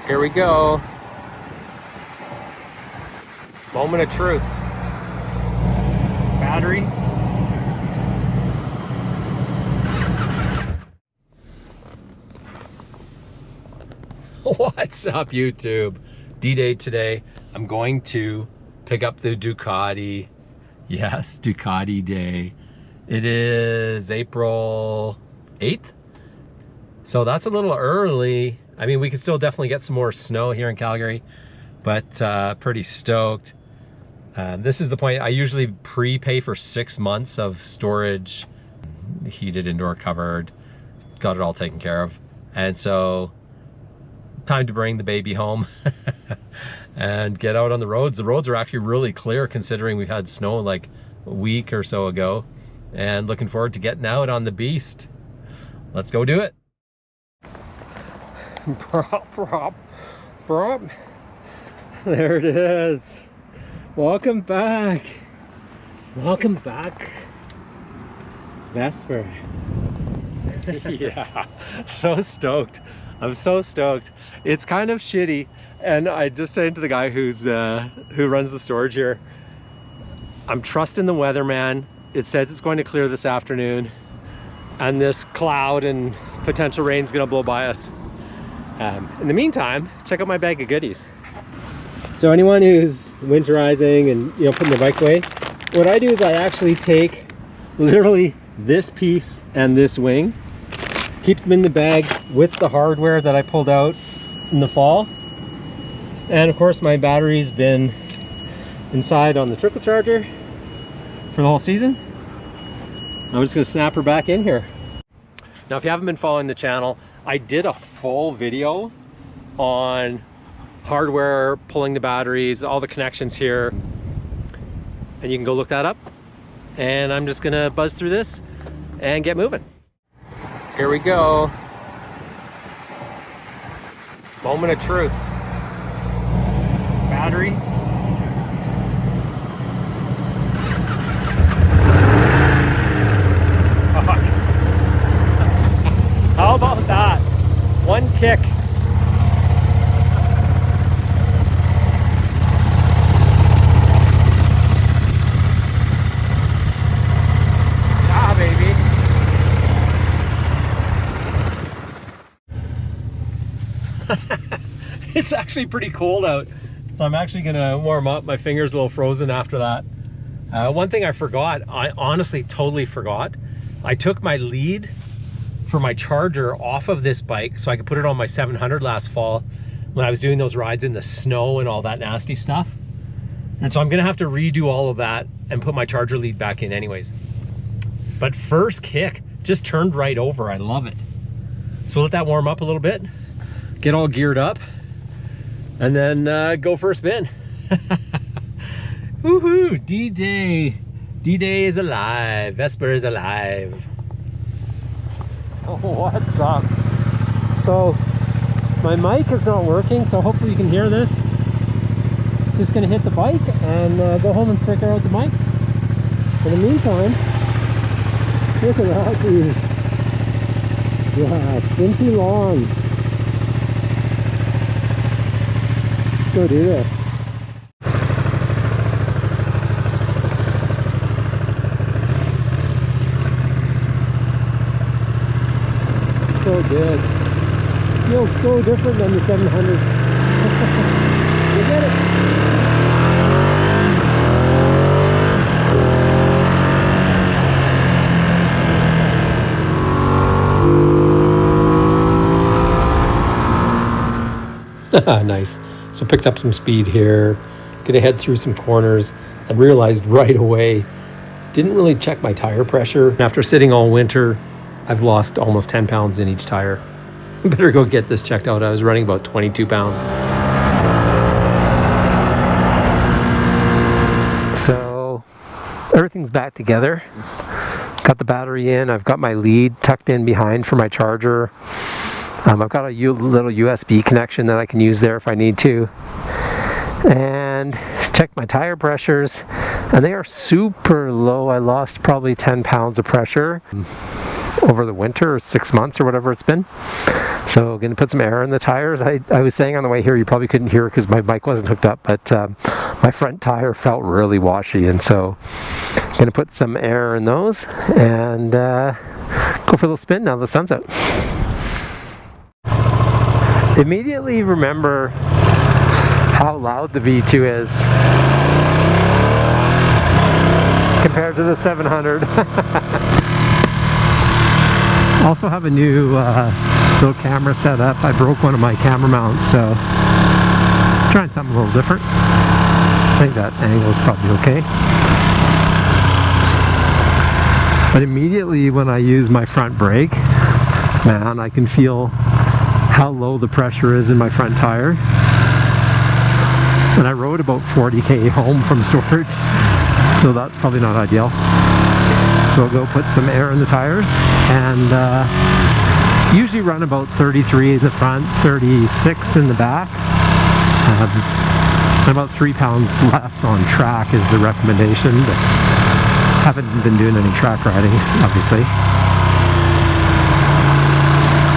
Here we go. Moment of truth. Battery. What's up, YouTube? D-Day today. I'm going to pick up the Ducati. Yes, Ducati Day. It is April 8th. So that's a little early. I mean, we could still definitely get some more snow here in Calgary, but pretty stoked. This is the point. I usually prepay for 6 months of storage, heated, indoor, covered, got it all taken care of. And so time to bring the baby home and get out on the roads. The roads are actually really clear considering we had snow like a week or so ago, and looking forward to getting out on the beast. Let's go do it. Prop. There it is. Welcome back. Welcome back, Vesper. Yeah, so stoked. I'm so stoked. It's kind of shitty, and I just said to the guy who runs the storage here, I'm trusting the weatherman. It says it's going to clear this afternoon, and this cloud and potential rain is going to blow by us. In the meantime, check out my bag of goodies. So anyone who's winterizing and putting the bike away, what I do is I actually take literally this piece and this wing, keep them in the bag with the hardware that I pulled out in the fall. And of course my battery's been inside on the trickle charger for the whole season. I'm just gonna snap her back in here. Now, if you haven't been following the channel, I did a full video on hardware, pulling the batteries, all the connections here, and you can go look that up. And I'm just gonna buzz through this and get moving. Here we go. Moment of truth. Battery. How about that? One kick. Ah, baby. It's actually pretty cold out, so I'm actually gonna warm up. My finger's a little frozen after that. One thing I forgot, I honestly totally forgot. I took my lead for my charger off of this bike so I could put it on my 700 last fall when I was doing those rides in the snow and all that nasty stuff. And so I'm gonna have to redo all of that and put my charger lead back in anyways. But first kick, just turned right over. I love it. So we'll let that warm up a little bit, get all geared up, and then go for a spin. Woohoo, D-Day. D-Day is alive, Vesper is alive. Oh, what's up? So my mic is not working, so hopefully you can hear this. Just gonna hit the bike and go home and figure out the mics. In the meantime, look at that beast. Yeah, it's been too long. Let's go do this. So good. Feels so different than the 700. You get it. Nice. So picked up some speed here, gonna head through some corners, and realized right away, didn't really check my tire pressure. After sitting all winter, I've lost almost 10 pounds in each tire. Better go get this checked out. I was running about 22 pounds. So everything's back together. Got the battery in. I've got my lead tucked in behind for my charger. I've got a little USB connection that I can use there if I need to. And checked my tire pressures, and they are super low. I lost probably 10 pounds of pressure. over the winter, or 6 months or whatever it's been. So gonna put some air in the tires. I was saying on the way here, you probably couldn't hear because my mic wasn't hooked up, but my front tire felt really washy, and so gonna put some air in those and go for a little spin now the sun's out. Immediately remember how loud the V2 is compared to the 700. Also have a new little camera set up. I broke one of my camera mounts, so trying something a little different. I think that angle is probably okay. But immediately when I use my front brake, man, I can feel how low the pressure is in my front tire. And I rode about 40k home from storage, so that's probably not ideal. So I'll go put some air in the tires, and usually run about 33 in the front, 36 in the back. And about 3 pounds less on track is the recommendation, but haven't been doing any track riding, obviously.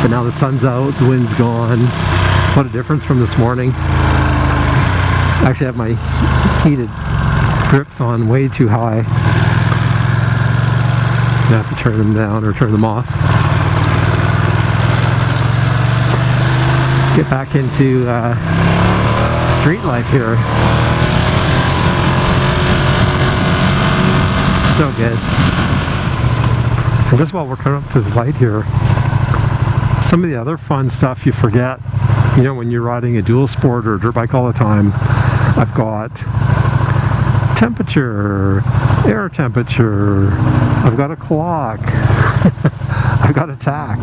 But now the sun's out, the wind's gone. What a difference from this morning. I actually have my heated grips on way too high. I have to turn them down or turn them off. Get back into street life here. So good. And just while we're coming up to this light here, some of the other fun stuff you forget, you know, when you're riding a dual sport or a dirt bike all the time. I've got temperature, air temperature, I've got a clock, I've got a tack.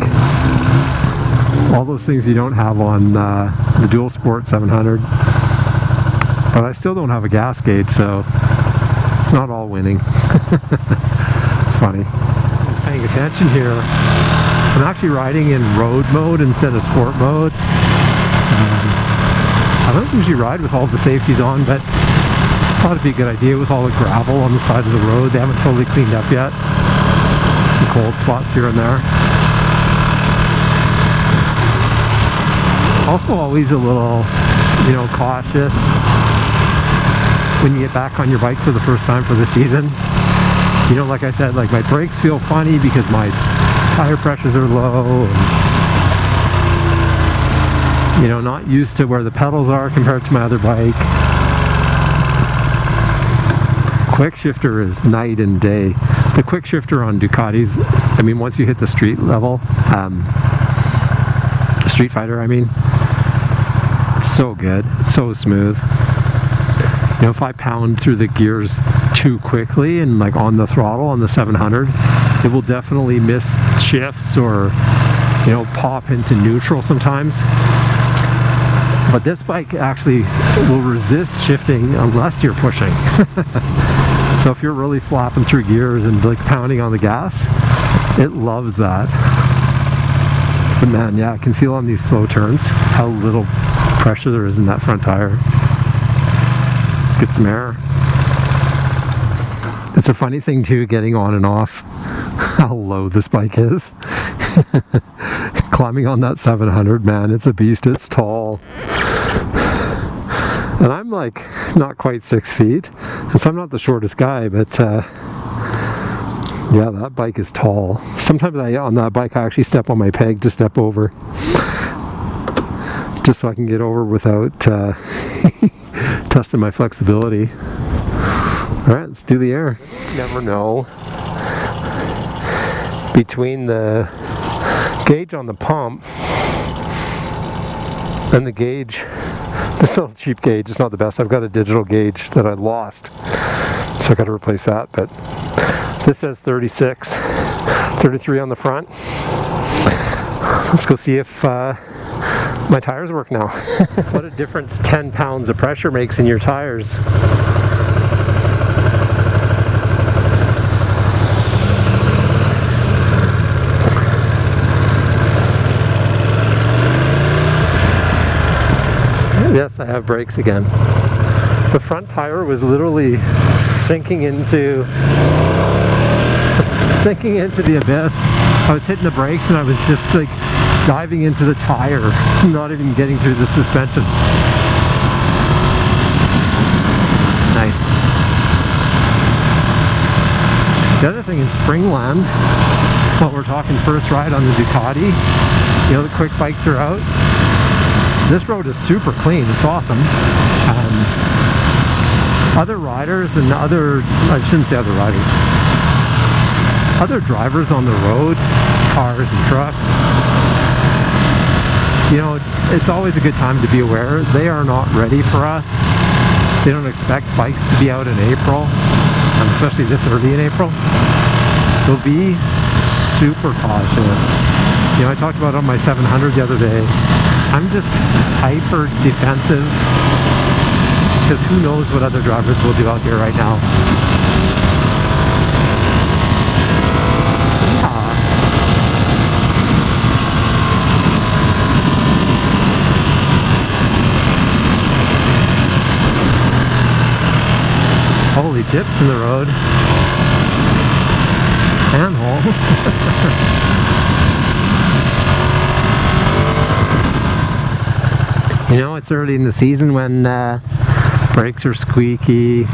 All those things you don't have on the dual sport 700. But I still don't have a gas gauge, so it's not all winning. Funny. Paying attention here. I'm actually riding in road mode instead of sport mode. I don't usually ride with all the safeties on, but I thought it'd be a good idea with all the gravel on the side of the road. They haven't totally cleaned up yet. Some cold spots here and there. Also always a little, you know, cautious when you get back on your bike for the first time for the season. You know, like I said, like my brakes feel funny because my tire pressures are low, and, you know, not used to where the pedals are compared to my other bike. Quick shifter is night and day. The quick shifter on Ducatis, I mean, once you hit the street level, Street Fighter, I mean, so good, so smooth. You know, if I pound through the gears too quickly and like on the throttle on the 700, it will definitely miss shifts or, you know, pop into neutral sometimes. But this bike actually will resist shifting unless you're pushing. So if you're really flapping through gears and like pounding on the gas, it loves that. But man, yeah, I can feel on these slow turns how little pressure there is in that front tire. Let's get some air. It's a funny thing too, getting on and off, how low this bike is. Climbing on that 700, man, it's a beast. It's tall. And I'm like not quite 6 feet, and so I'm not the shortest guy, but yeah, that bike is tall. Sometimes on that bike I actually step on my peg to step over, just so I can get over without testing my flexibility. Alright, let's do the air. You never know. Between the gauge on the pump and the gauge, this little cheap gauge is not the best. I've got a digital gauge that I lost, so I got to replace that. But this says 36, 33 on the front. Let's go see if my tires work now. What a difference 10 pounds of pressure makes in your tires. Yes, I have brakes again. The front tire was literally sinking into sinking into the abyss. I was hitting the brakes and I was just like diving into the tire, not even getting through the suspension. Nice. The other thing in Springland, while we're talking first ride on the Ducati, you know, the quick bikes are out. This road is super clean. It's awesome. Other riders and I shouldn't say other riders, other drivers on the road, cars and trucks, you know, it's always a good time to be aware. They are not ready for us. They don't expect bikes to be out in April, especially this early in April. So be super cautious. You know, I talked about it on my 700 the other day. I'm just hyper defensive because who knows what other drivers will do out here right now. Holy dips in the road. Handhole. You know, it's early in the season when brakes are squeaky.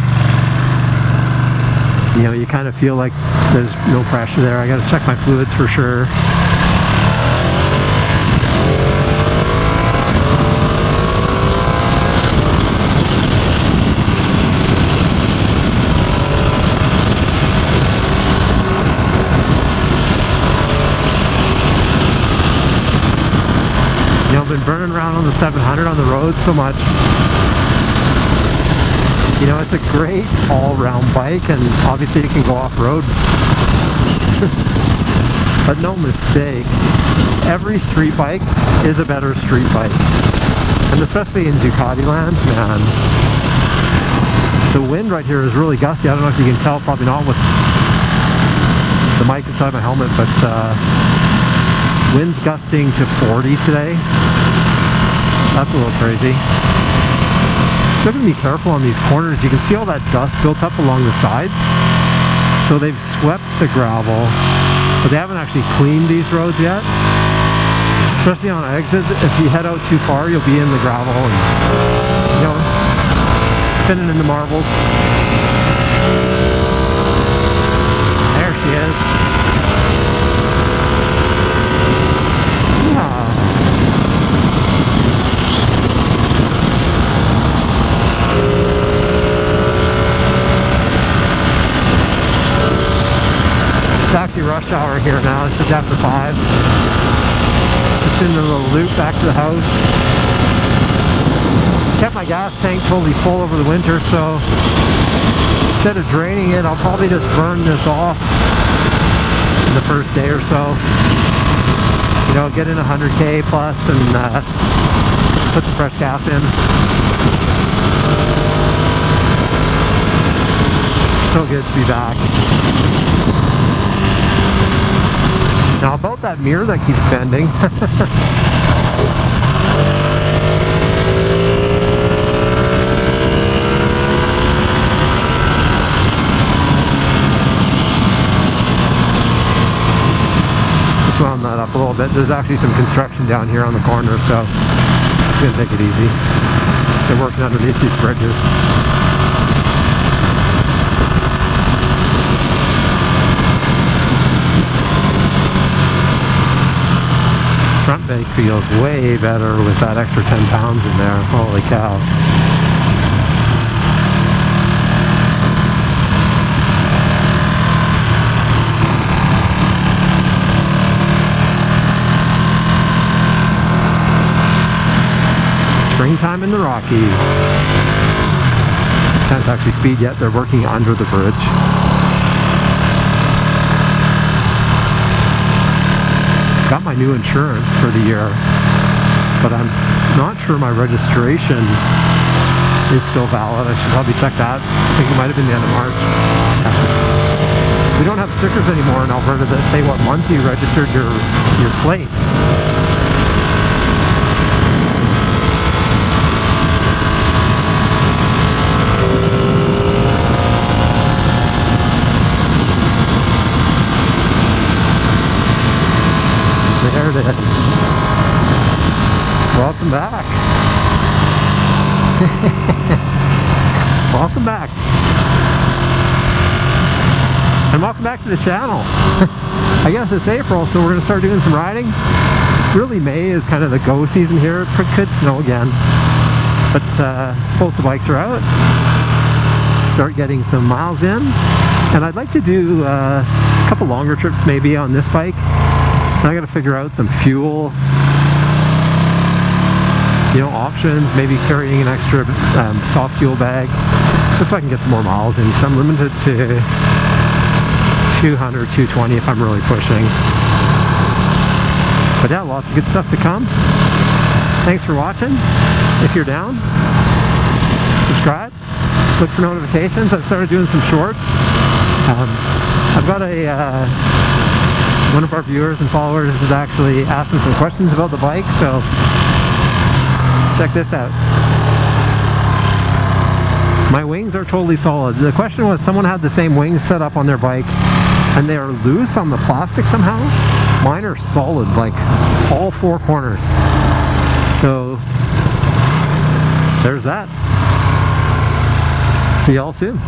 You know, you kind of feel like there's no pressure there. I gotta check my fluids for sure. I've been burning around on the 700 on the road so much. You know, it's a great all-round bike, and obviously you can go off-road. But no mistake, every street bike is a better street bike. And especially in Ducati land, man. The wind right here is really gusty. I don't know if you can tell, probably not with the mic inside my helmet, but wind's gusting to 40 today. That's a little crazy. Still gonna be careful on these corners. You can see all that dust built up along the sides. So they've swept the gravel, but they haven't actually cleaned these roads yet. Especially on exit, if you head out too far, you'll be in the gravel and, you know, spinning in the marbles. There she is. It's actually rush hour here now. It's just after 5. Just in a little loop back to the house. Kept my gas tank totally full over the winter, so instead of draining it, I'll probably just burn this off in the first day or so. You know, get in 100K plus and put some fresh gas in. So good to be back. Now about that mirror that keeps bending. Just wound that up a little bit. There's actually some construction down here on the corner, so I'm just gonna take it easy. They're working underneath these bridges. Front brake feels way better with that extra 10 pounds in there. Holy cow. Springtime in the Rockies. Can't actually speed yet. They're working under the bridge. Got my new insurance for the year, but I'm not sure my registration is still valid. I should probably check that. I think it might have been the end of March. We don't have stickers anymore in Alberta that say what month you registered your plate. Welcome back. Welcome back. And welcome back to the channel. I guess it's April, so we're going to start doing some riding. Really, May is kind of the go season here. It could snow again. But both the bikes are out. Start getting some miles in. And I'd like to do a couple longer trips maybe on this bike. And I got to figure out some fuel, you know, options, maybe carrying an extra soft fuel bag, just so I can get some more miles in, because I'm limited to 200, 220 if I'm really pushing. But yeah, lots of good stuff to come. Thanks for watching. If you're down, subscribe, look for notifications. I've started doing some shorts. I've got one of our viewers and followers is actually asking some questions about the bike, so check this out. My wings are totally solid. The question was, someone had the same wings set up on their bike and they are loose on the plastic somehow. Mine are solid, like all four corners. So there's that. See y'all soon.